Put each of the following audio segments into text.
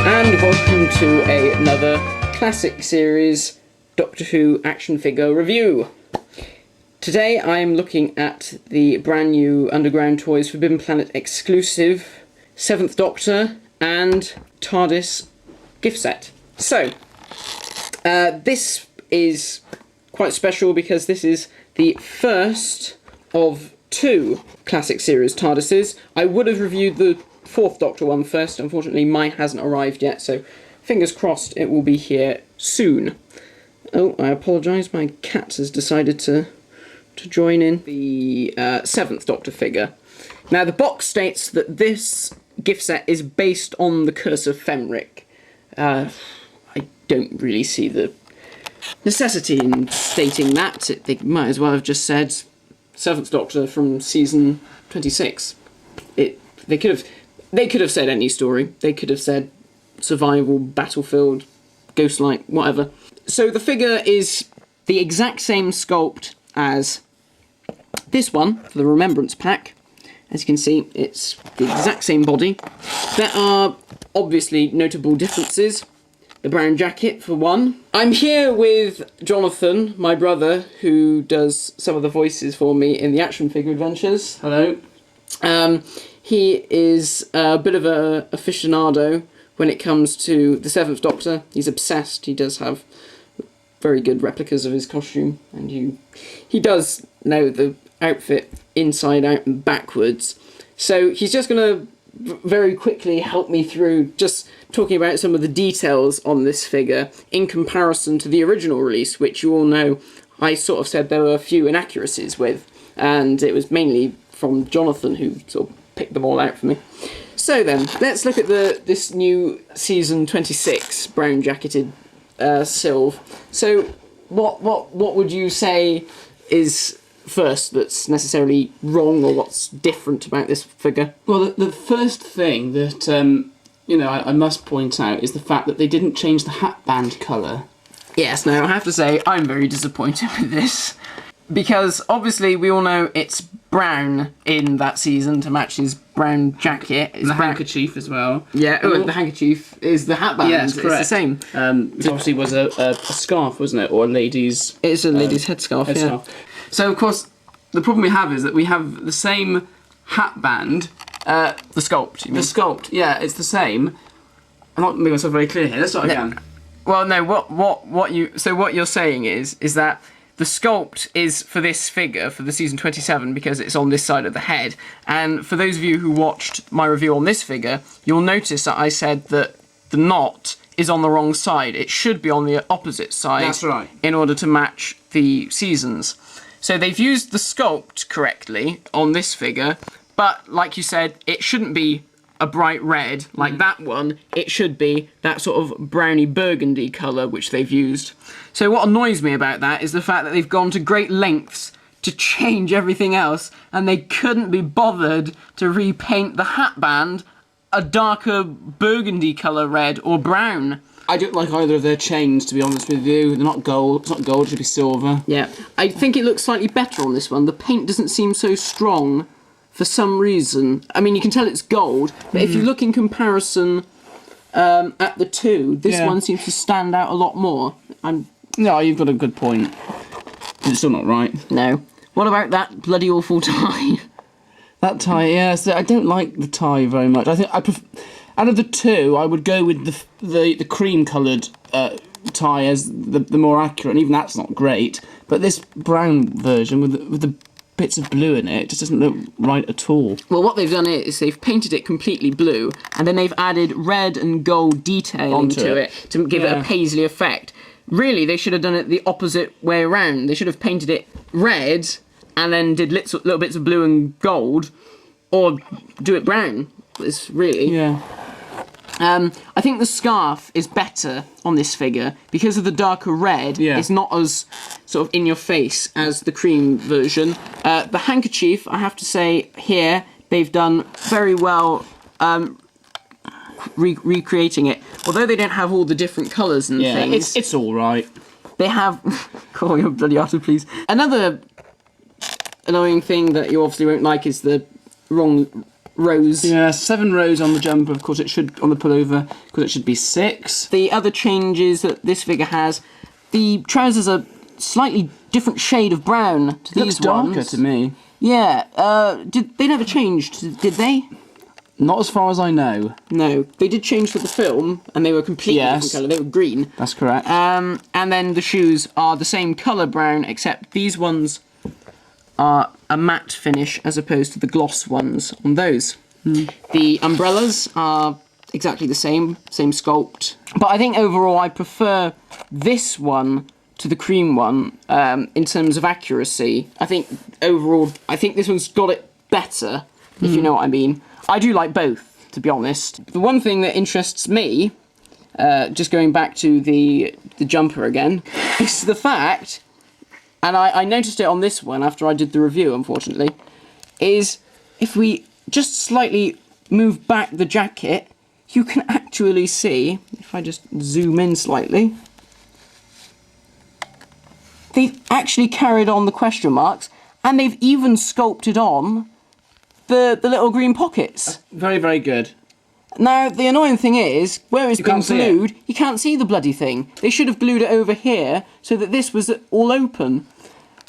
And welcome to another classic series Doctor Who action figure review. Today I'm looking at the brand new Underground Toys Forbidden Planet exclusive 7th Doctor and TARDIS gift set. So, this is quite special because this is the first of two classic series TARDISes. I would have reviewed the 4th Doctor one first. Unfortunately, mine hasn't arrived yet, so fingers crossed it will be here soon. Oh, I apologise, my cat has decided to join in. The 7th Doctor figure. Now, the box states that this gift set is based on the Curse of Fenric. I don't really see the necessity in stating that. They might as well have just said 7th Doctor from season 26. They could have said any story. They could have said survival, battlefield, ghostlight, whatever. So the figure is the exact same sculpt as this one for the Remembrance Pack. As you can see, it's the exact same body. There are obviously notable differences. The brown jacket, for one. I'm here with Jonathan, my brother, who does some of the voices for me in the action figure adventures. Hello. He is a bit of an aficionado when it comes to the 7th Doctor. He's obsessed. He does have very good replicas of his costume, and he does know the outfit inside out and backwards. So he's just going to very quickly help me through just talking about some of the details on this figure in comparison to the original release, which you all know I sort of said there were a few inaccuracies with, and it was mainly from Jonathan who sort of picked them all out for me. So then, let's look at this new season 26 brown jacketed Sylve. So what would you say is first that's necessarily wrong, or what's different about this figure? Well, the first thing that I must point out is the fact that they didn't change the hatband colour. Yes, now I have to say I'm very disappointed with this, because obviously we all know it's brown in that season to match his brown jacket. It's the handkerchief as well. Yeah, the handkerchief is the hatband. Yes, correct. It's the same. It obviously was a scarf, wasn't it? Or a lady's... It's a lady's headscarf, yeah. So, of course, the problem we have is that we have the same hatband. The sculpt, you mean? The sculpt, yeah, it's the same. I'm not making myself very clear here. Let's start again. Well, no, what you're saying is that the sculpt is for this figure, for the season 27, because it's on this side of the head. And for those of you who watched my review on this figure, you'll notice that I said that the knot is on the wrong side. It should be on the opposite side. That's right. In order to match the seasons. So they've used the sculpt correctly on this figure, but like you said, it shouldn't be a bright red like that one. It should be that sort of browny burgundy colour which they've used. So what annoys me about that is the fact that they've gone to great lengths to change everything else, and they couldn't be bothered to repaint the hatband a darker burgundy colour red or brown. I don't like either of their chains, to be honest with you. They're not gold. It's not gold, it should be silver. Yeah, I think it looks slightly better on this one. The paint doesn't seem so strong for some reason. I mean, you can tell it's gold, but if you look in comparison at the two, this one seems to stand out a lot more. No, you've got a good point. It's still not right. No. What about that bloody awful tie? That tie, yeah. So I don't like the tie very much. I think out of the two, I would go with the cream-coloured tie as the more accurate, and even that's not great. But this brown version with the bits of blue in it just doesn't look right at all. Well, what they've done is they've painted it completely blue, and then they've added red and gold detailing to it to give it a paisley effect. Really, they should have done it the opposite way around. They should have painted it red and then did little bits of blue and gold, or do it brown. It's really... Yeah. I think the scarf is better on this figure because of the darker red. Yeah. It's not as sort of in your face as the cream version. The handkerchief, I have to say, here they've done very well recreating it. Although they don't have all the different colours and things. It's all right. They have... Call your bloody arse, please. Another annoying thing that you obviously won't like is the wrong rows. Yeah, 7 rows on the jumper. Of course, it should on the pullover. Of course, it should be 6. The other changes that this figure has, the trousers are slightly different shade of brown to these Looks darker ones. to me. Yeah. They never changed, did they? Not as far as I know. No, they did change for the film, and they were completely different colour. They were green. That's correct. And then the shoes are the same colour brown, except these ones are a matte finish as opposed to the gloss ones on those. The umbrellas are exactly the same sculpt. But I think overall I prefer this one to the cream one in terms of accuracy. I think overall, this one's got it better, if you know what I mean. I do like both, to be honest. The one thing that interests me, just going back to the jumper again, is the fact, and I noticed it on this one after I did the review, unfortunately, is if we just slightly move back the jacket, you can actually see, if I just zoom in slightly, they've actually carried on the question marks, and they've even sculpted on the little green pockets. Very, very good. Now, the annoying thing is, where it's been can't see it. glued, you can't see the bloody thing. They should have glued it over here so that this was all open.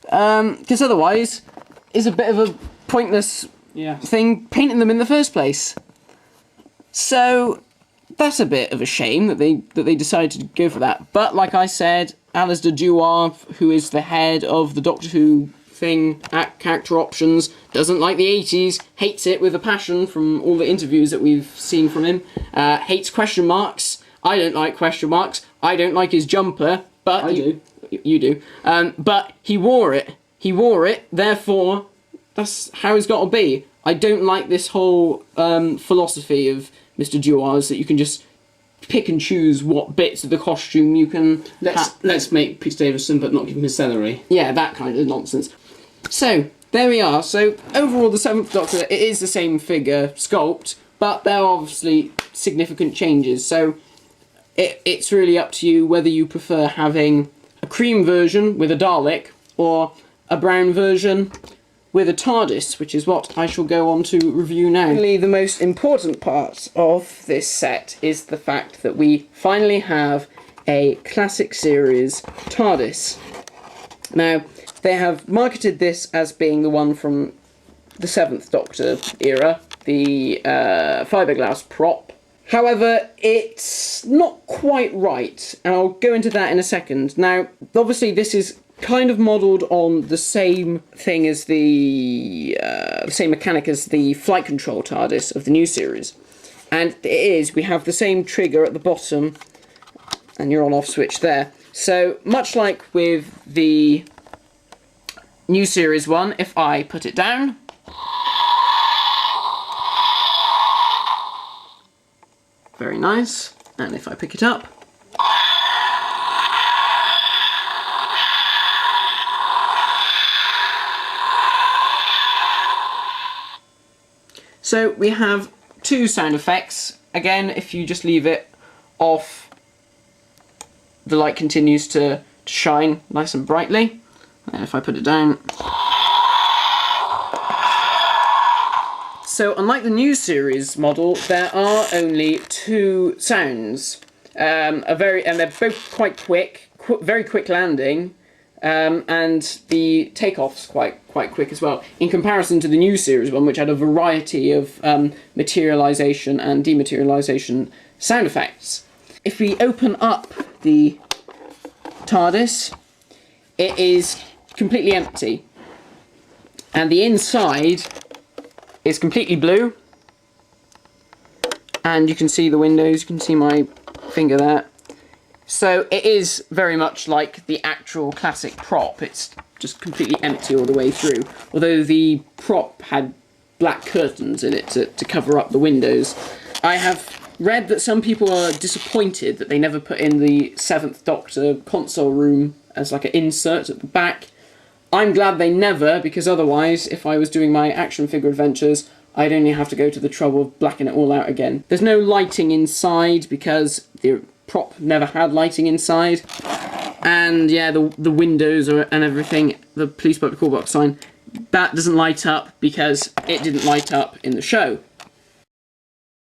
Because otherwise, it's a bit of a pointless thing painting them in the first place. So, that's a bit of a shame that they decided to go for that. But, like I said, Alasdair Dewar, who is the head of the Doctor Who thing at Character Options, doesn't like the 80s, hates it with a passion from all the interviews that we've seen from him, hates question marks. I don't like question marks. I don't like his jumper, but... You do. But he wore it. He wore it, therefore, that's how it's got to be. I don't like this whole philosophy of Mr. Dewar's that you can just pick and choose what bits of the costume you can... Let's make Peter Davison but not give him his salary. Yeah, that kind of nonsense. So, there we are. So, overall, the 7th Doctor, it is the same figure sculpt, but there are obviously significant changes. So, it's really up to you whether you prefer having a cream version with a Dalek or a brown version with a TARDIS, which is what I shall go on to review now. Finally, the most important part of this set is the fact that we finally have a classic series TARDIS. Now, they have marketed this as being the one from the 7th Doctor era, the fiberglass prop. However, it's not quite right, and I'll go into that in a second. Now, obviously this is kind of modelled on the same thing as the same mechanic as the flight control TARDIS of the new series. And it is, we have the same trigger at the bottom, and your on-off switch there. So, much like with the new series one, if I put it down, very nice, and if I pick it up, so we have two sound effects. Again, if you just leave it off, the light continues to shine nice and brightly. And if I put it down... So, unlike the new series model, there are only two sounds. And they're both quite quick, very quick landing, and the takeoff's quite quick as well, in comparison to the new series one, which had a variety of materialisation and dematerialisation sound effects. If we open up the TARDIS, it is completely empty, and the inside is completely blue, and you can see the windows, you can see my finger there. So it is very much like the actual classic prop. It's just completely empty all the way through, although the prop had black curtains in it to cover up the windows. I have read that some people are disappointed that they never put in the 7th Doctor console room as like an insert at the back. I'm glad they never, because otherwise, if I was doing my action figure adventures, I'd only have to go to the trouble of blacking it all out again. There's no lighting inside, because the prop never had lighting inside. And yeah, the windows and everything, the police boat call box sign, that doesn't light up because it didn't light up in the show.